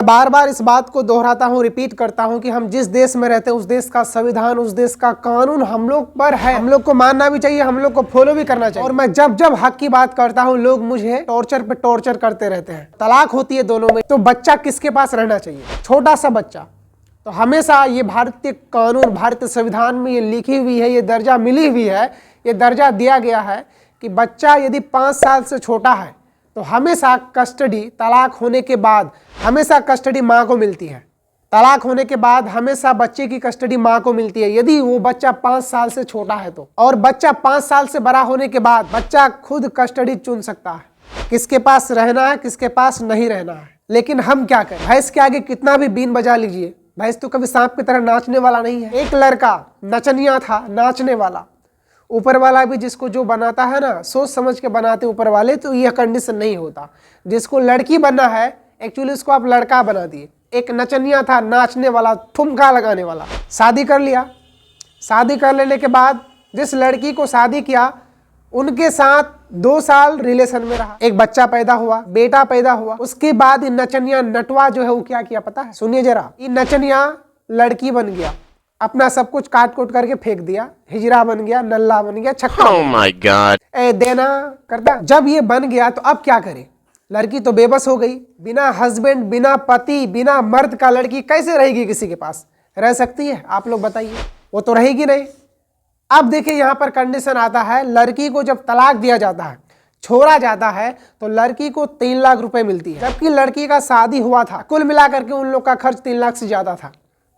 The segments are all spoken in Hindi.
बार बार इस बात को दोहराता हूँ, रिपीट करता हूँ कि हम जिस देश में रहते हैं उस देश का संविधान, उस देश का कानून हम लोग पर है। हम लोग को मानना भी चाहिए, हम लोग को फॉलो भी करना चाहिए। और मैं जब जब हक की बात करता हूँ लोग मुझे टॉर्चर पे टॉर्चर करते रहते हैं। तलाक होती है दोनों में, तो बच्चा किसके पास रहना चाहिए? छोटा सा बच्चा। तो हमेशा ये भारतीय कानून, भारतीय संविधान में ये लिखी हुई है, ये दर्जा मिली हुई है, ये दर्जा दिया गया है कि बच्चा यदि 5 साल से छोटा है तो हमेशा कस्टडी, तलाक होने के बाद हमेशा कस्टडी माँ को मिलती है। तलाक होने के बाद हमेशा बच्चे की कस्टडी माँ को मिलती है यदि वो बच्चा 5 साल से छोटा है तो। और बच्चा 5 साल से बड़ा होने के बाद बच्चा खुद कस्टडी चुन सकता है, किसके पास रहना है, किसके पास नहीं रहना है। लेकिन हम क्या करें? भैंस के आगे कितना भी बीन बजा लीजिए, भैंस तो कभी सांप की तरह नाचने वाला नहीं है। एक लड़का नचनिया था, नाचने वाला। ऊपर वाला भी जिसको जो बनाता है ना, सोच समझ के बनाते ऊपर वाले, तो यह कंडीशन नहीं होता। जिसको लड़की बनना है एक्चुअली उसको आप लड़का बना दिए। एक नचनिया था, नाचने वाला, ठुमका लगाने वाला, शादी कर लिया। शादी कर लेने के बाद जिस लड़की को शादी किया उनके साथ 2 साल रिलेशन में रहा, एक बच्चा पैदा हुआ, बेटा पैदा हुआ। उसके बाद ये नचनिया नटवा जो है वो क्या किया पता है? सुनिए जरा। ये नचनिया लड़की बन गया, अपना सब कुछ काट कोट करके फेंक दिया, हिजरा बन गया, नल्ला बन गया, छक्का। Oh my God! देना करता। जब ये बन गया तो अब क्या करे? लड़की तो बेबस हो गई। बिना हस्बैंड, बिना पति, बिना मर्द का लड़की कैसे रहेगी? किसी के पास रह सकती है? आप लोग बताइए, वो तो रहेगी नहीं। अब देखिए यहाँ पर कंडीशन आता है, लड़की को जब तलाक दिया जाता है, छोड़ा जाता है, तो लड़की को 3 लाख रुपए मिलती है, जबकि लड़की का शादी हुआ था। कुल मिलाकर के उन लोग का खर्च 3 लाख से ज्यादा था।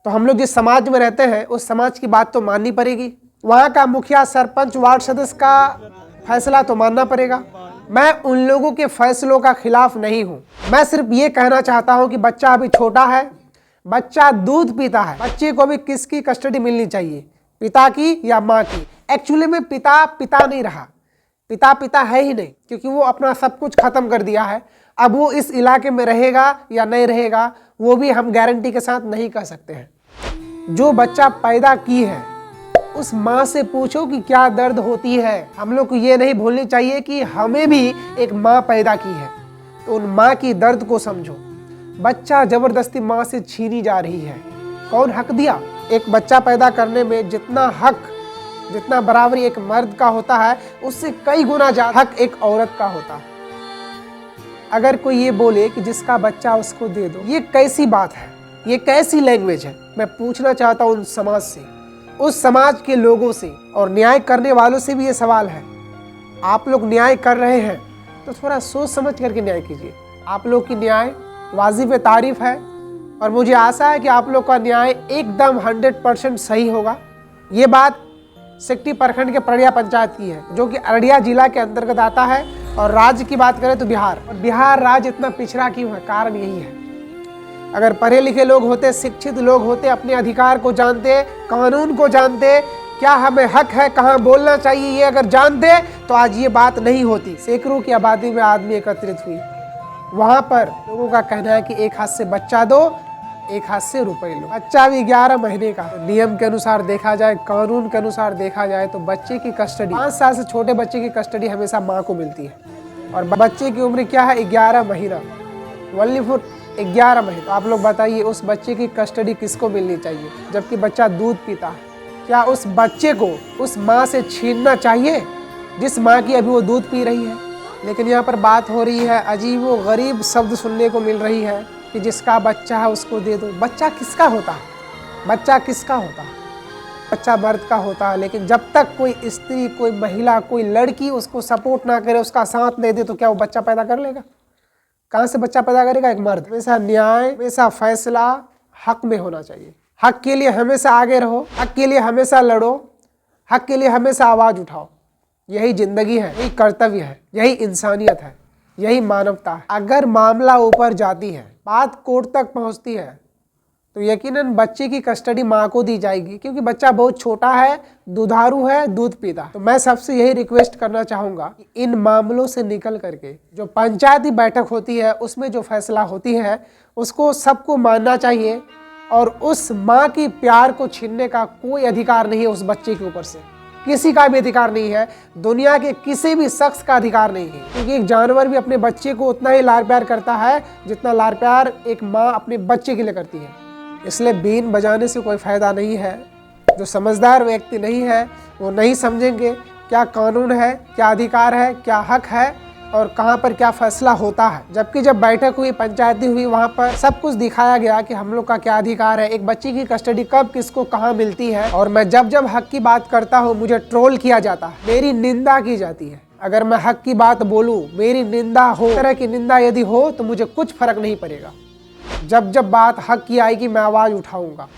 तो हम लोग जिस समाज में रहते हैं उस समाज की बात तो माननी पड़ेगी। वहाँ का मुखिया, सरपंच, वार्ड सदस्य का फैसला तो मानना पड़ेगा। मैं उन लोगों के फैसलों का खिलाफ नहीं हूँ। मैं सिर्फ ये कहना चाहता हूँ कि बच्चा अभी छोटा है, बच्चा दूध पीता है, बच्चे को भी किसकी कस्टडी मिलनी चाहिए? पिता की या माँ की? एक्चुअली में पिता पिता नहीं रहा, पिता पिता है ही नहीं, क्योंकि वो अपना सब कुछ खत्म कर दिया है। अब वो इस इलाके में रहेगा या नहीं रहेगा वो भी हम गारंटी के साथ नहीं कह सकते हैं। जो बच्चा पैदा की है उस माँ से पूछो कि क्या दर्द होती है। हम लोग को ये नहीं भूलनी चाहिए कि हमें भी एक माँ पैदा की है, तो उन माँ की दर्द को समझो। बच्चा जबरदस्ती माँ से छीनी जा रही है, कौन हक दिया? एक बच्चा पैदा करने में जितना हक, जितना बराबरी एक मर्द का होता है उससे कई गुना ज्यादा हक एक औरत का होता है। अगर कोई ये बोले कि जिसका बच्चा उसको दे दो, ये कैसी बात है? ये कैसी लैंग्वेज है? मैं पूछना चाहता हूँ उन समाज से, उस समाज के लोगों से, और न्याय करने वालों से भी ये सवाल है। आप लोग न्याय कर रहे हैं तो थोड़ा सोच समझ करके न्याय कीजिए। आप लोग की न्याय वाजिब तारीफ है और मुझे आशा है कि आप लोग का न्याय एकदम 100% सही होगा। ये बात सिकटी प्रखंड के परड़िया पंचायत की है, जो कि अररिया जिला के अंतर्गत आता है। और राज्य की बात करें तो बिहार, और बिहार राज्य इतना पिछड़ा क्यों है? कारण यही है, अगर पढ़े लिखे लोग होते, शिक्षित लोग होते, अपने अधिकार को जानते, कानून को जानते, क्या हमें हक है, कहाँ बोलना चाहिए, ये अगर जानते तो आज ये बात नहीं होती। सैकड़ों की आबादी में आदमी एकत्रित हुई, वहां पर लोगों का कहना है कि एक हाथ से बच्चा दो, एक हाथ से रुपए लो। बच्चा भी 11 महीने का। नियम के अनुसार देखा जाए, कानून के अनुसार देखा जाए तो बच्चे की कस्टडी, 5 साल से छोटे बच्चे की कस्टडी हमेशा माँ को मिलती है। और बच्चे की उम्र क्या है? 11 महीना, 11 महीने। तो आप लोग बताइए उस बच्चे की कस्टडी किसको मिलनी चाहिए, जबकि बच्चा दूध पीता है? क्या उस बच्चे को उस माँ से छीनना चाहिए जिस माँ की अभी वो दूध पी रही है? लेकिन यहाँ पर बात हो रही है, अजीब व गरीब शब्द सुनने को मिल रही है कि जिसका बच्चा है उसको दे दो। बच्चा किसका होता है? बच्चा किसका होता है? बच्चा मर्द का होता है। लेकिन जब तक कोई स्त्री, कोई महिला, कोई लड़की उसको सपोर्ट ना करे, उसका साथ नहीं दे, तो क्या वो बच्चा पैदा कर लेगा? कहाँ से बच्चा पैदा करेगा? एक मर्द। हमेशा न्याय, हमेशा फैसला हक में होना चाहिए। हक के लिए हमेशा आगे रहो, हक के लिए हमेशा लड़ो, हक के लिए हमेशा आवाज उठाओ। यही जिंदगी है, यही कर्तव्य है, यही इंसानियत है, यही मानवता है। अगर मामला ऊपर जाती है, बात कोर्ट तक पहुंचती है, तो यकीनन बच्चे की कस्टडी माँ को दी जाएगी, क्योंकि बच्चा बहुत छोटा है, दुधारू है, दूध पीता। तो मैं सबसे यही रिक्वेस्ट करना चाहूँगा कि इन मामलों से निकल करके जो पंचायती बैठक होती है उसमें जो फैसला होती है उसको सबको मानना चाहिए, और उस माँ की प्यार को छीनने का कोई अधिकार नहीं है उस बच्चे के ऊपर से। किसी का भी अधिकार नहीं है, दुनिया के किसी भी शख्स का अधिकार नहीं है। क्योंकि एक जानवर भी अपने बच्चे को उतना ही लाड प्यार करता है जितना लाड प्यार एक माँ अपने बच्चे के लिए करती है। इसलिए बीन बजाने से कोई फ़ायदा नहीं है। जो समझदार व्यक्ति नहीं है वो नहीं समझेंगे क्या कानून है, क्या अधिकार है, क्या हक है और कहाँ पर क्या फैसला होता है। जबकि जब बैठक हुई, पंचायती हुई, वहाँ पर सब कुछ दिखाया गया कि हम लोग का क्या अधिकार है, एक बच्चे की कस्टडी कब किसको कहाँ मिलती है। और मैं जब हक की बात करता हूँ मुझे ट्रोल किया जाता है, मेरी निंदा की जाती है। अगर मैं हक की बात बोलूँ, मेरी निंदा हो, इस तरह की निंदा यदि हो तो मुझे कुछ फर्क नहीं पड़ेगा। जब बात हक की आएगी मैं आवाज़ उठाऊंगा।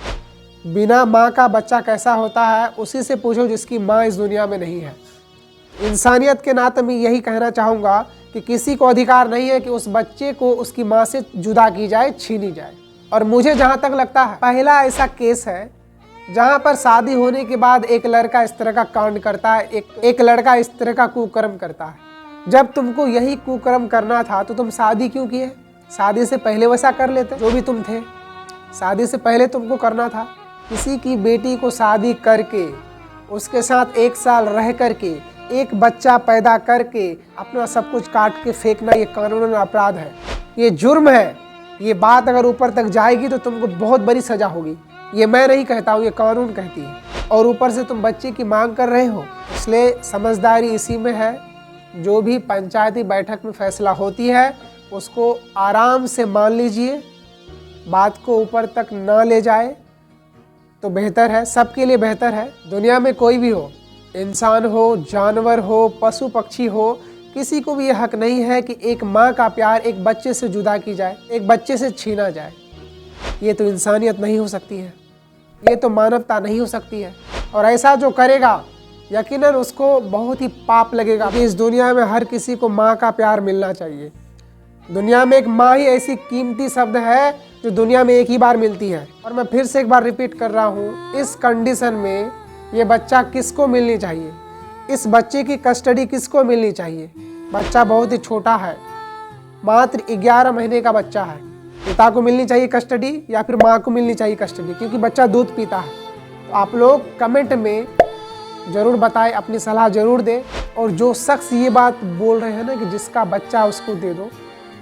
बिना माँ का बच्चा कैसा होता है उसी से पूछो जिसकी माँ इस दुनिया में नहीं है। इंसानियत के नाते मैं यही कहना चाहूँगा कि किसी को अधिकार नहीं है कि उस बच्चे को उसकी माँ से जुदा की जाए, छीनी जाए। और मुझे जहाँ तक लगता है पहला ऐसा केस है जहाँ पर शादी होने के बाद एक लड़का इस तरह का कांड करता है, एक लड़का इस तरह का कुकर्म करता है। जब तुमको यही कुकर्म करना था तो तुम शादी क्यों किए? शादी से पहले वैसा कर लेते जो भी तुम थे। शादी से पहले तुमको करना था। किसी की बेटी को शादी करके उसके साथ 1 साल रह करके एक बच्चा पैदा करके अपना सब कुछ काट के फेंकना ये कानूनन अपराध है, ये जुर्म है। ये बात अगर ऊपर तक जाएगी तो तुमको बहुत बड़ी सज़ा होगी। ये मैं नहीं कहता हूँ, ये कानून कहती है। और ऊपर से तुम बच्चे की मांग कर रहे हो। इसलिए समझदारी इसी में है, जो भी पंचायती बैठक में फैसला होती है उसको आराम से मान लीजिए, बात को ऊपर तक ना ले जाए तो बेहतर है, सबके लिए बेहतर है। दुनिया में कोई भी हो, इंसान हो, जानवर हो, पशु पक्षी हो, किसी को भी ये हक नहीं है कि एक माँ का प्यार एक बच्चे से जुदा की जाए, एक बच्चे से छीना जाए। ये तो इंसानियत नहीं हो सकती है, ये तो मानवता नहीं हो सकती है। और ऐसा जो करेगा यकीनन उसको बहुत ही पाप लगेगा। कि इस दुनिया में हर किसी को माँ का प्यार मिलना चाहिए। दुनिया में एक माँ ही ऐसी कीमती शब्द है जो दुनिया में एक ही बार मिलती है। और मैं फिर से एक बार रिपीट कर रहा हूँ, इस कंडीशन में ये बच्चा किसको मिलनी चाहिए? इस बच्चे की कस्टडी किसको मिलनी चाहिए? बच्चा बहुत ही छोटा है, मात्र 11 महीने का बच्चा है। पिता को मिलनी चाहिए कस्टडी या फिर माँ को मिलनी चाहिए कस्टडी? क्योंकि बच्चा दूध पीता है। तो आप लोग कमेंट में ज़रूर बताएं, अपनी सलाह ज़रूर दें। और जो शख्स ये बात बोल रहे हैं ना कि जिसका बच्चा उसको दे दो,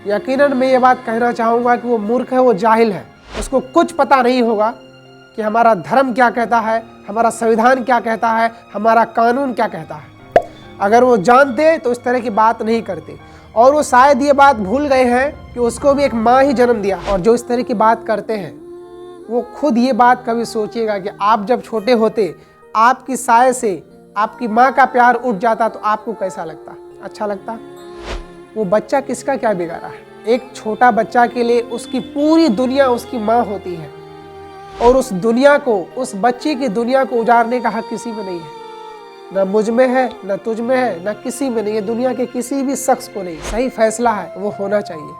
यकीनन मैं ये बात कहना चाहूँगा कि वो मूर्ख है, वो जाहिल है। उसको कुछ पता नहीं होगा कि हमारा धर्म क्या कहता है, हमारा संविधान क्या कहता है, हमारा कानून क्या कहता है। अगर वो जानते तो इस तरह की बात नहीं करते। और वो शायद ये बात भूल गए हैं कि उसको भी एक माँ ही जन्म दिया। और जो इस तरह की बात करते हैं वो खुद ये बात कभी सोचिएगा कि आप जब छोटे होते, आपकी साय से आपकी माँ का प्यार उठ जाता तो आपको कैसा लगता? अच्छा लगता? वो बच्चा किसका क्या बिगाड़ा है? एक छोटा बच्चा के लिए उसकी पूरी दुनिया उसकी माँ होती है। और उस दुनिया को, उस बच्चे की दुनिया को उजाड़ने का हक किसी में नहीं है। ना मुझ में है, ना तुझ में है, ना किसी में नहीं है, दुनिया के किसी भी शख्स को नहीं। सही फैसला है वो होना चाहिए।